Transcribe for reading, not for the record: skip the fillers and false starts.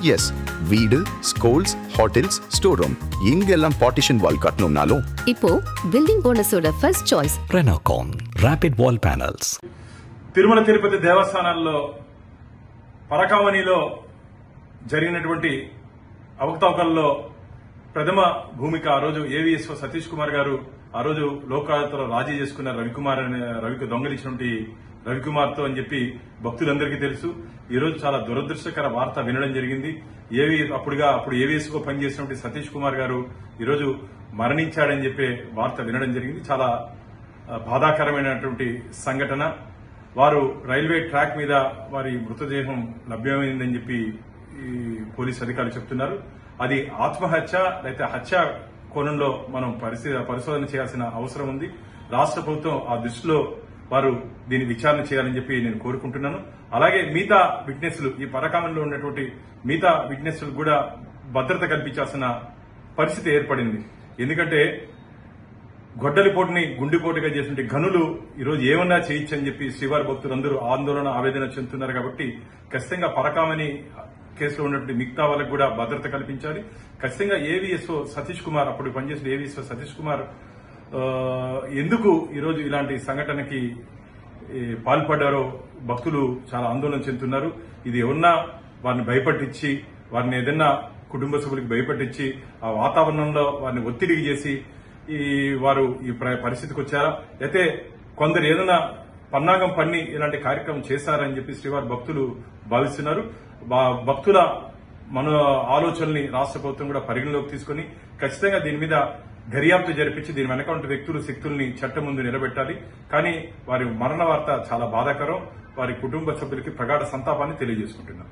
S, வீடு, schools, hotels, store room எங்கெல்லாம் partition wall கட்டணும்னாலும் இப்போ பில்டிங் ஓனர்ஸோட first choice Renocon rapid wall panels. Tirumala Tirupati దేవస్థానాల్లో పరకామణిలో జరిగినటువంటి అవకతవకల్లో ప్రథమ భూమిక ఆ రోజు ఏవీఎస్ఓ సతీష్ కుమార్ గారు ఆ రోజు లోకాయుక్తలో రాజీ చేసుకున్న రవికి దొంగలించినటువంటి రవికుమార్ తో అని చెప్పి భక్తులందరికీ తెలుసు. ఈ రోజు చాలా దురదృష్టకర వార్త వినడం జరిగింది. అప్పుడు ఏవీఎస్ఓ పనిచేసినటువంటి సతీష్ కుమార్ గారు ఈ రోజు మరణించాడని చెప్పే వార్త వినడం జరిగింది. చాలా బాధాకరమైనటువంటి సంఘటన. వారు రైల్వే ట్రాక్ మీద వారి మృతదేహం లభ్యమైందని చెప్పి పోలీసు అధికారులు చెప్తున్నారు. అది ఆత్మహత్య లేదా హత్య కోణంలో మనం పరిశోధన చేయాల్సిన అవసరం ఉంది. రాష్ట్ర ప్రభుత్వం ఆ దృష్టిలో వారు దీన్ని విచారణ చేయాలని చెప్పి నేను కోరుకుంటున్నాను. అలాగే మిగతా విట్నెస్లు, ఈ పరకామణిలో ఉన్నటువంటి మిగతా విట్నెస్లు కూడా భద్రత కల్పించాల్సిన పరిస్థితి ఏర్పడింది. ఎందుకంటే గొడ్డలిపోటుని గుండెపోటుగా చేసిన గనులు ఈరోజు ఏమన్నా చేయొచ్చని చెప్పి శ్రీవారి భక్తులందరూ ఆందోళన ఆవేదన చెందుతున్నారు. కాబట్టి ఖచ్చితంగా పరకామణి కేసులో ఉన్నటువంటి మిగతా వాళ్ళకు కూడా భద్రత కల్పించాలి. ఖచ్చితంగా ఏవీఎస్ఓ సతీష్ కుమార్, అప్పుడు పనిచేసిన ఏవీఎస్ఓ సతీష్ కుమార్ ఎందుకు ఈరోజు ఇలాంటి సంఘటనకి పాల్పడ్డారో భక్తులు చాలా ఆందోళన చెందుతున్నారు. ఇది ఎవరన్నా వారిని భయపట్టించి, వారిని ఏదన్నా కుటుంబ సభ్యులకు భయపట్టించి ఆ వాతావరణంలో వారిని ఒత్తిడికి చేసి వారు ఈ పరిస్థితికి వచ్చారా, అయితే కొందరు ఏదైనా పన్నాగం పన్ని ఇలాంటి కార్యక్రమం చేశారని చెప్పి శ్రీవారి భక్తులు భావిస్తున్నారు. భక్తుల మన ఆలోచనల్ని రాష్ట్ర ప్రభుత్వం కూడా పరిగణలోకి తీసుకుని ఖచ్చితంగా దీని మీద దర్యాప్తు జరిపించి దీని వెనక ఉన్న వ్యక్తులు, శక్తుల్ని చట్టం ముందు నిలబెట్టాలి. కానీ వారి మరణ వార్త చాలా బాధాకరం. వారి కుటుంబ సభ్యులకి ప్రగాఢ సంతాపాన్ని తెలియజేసుకుంటున్నారు.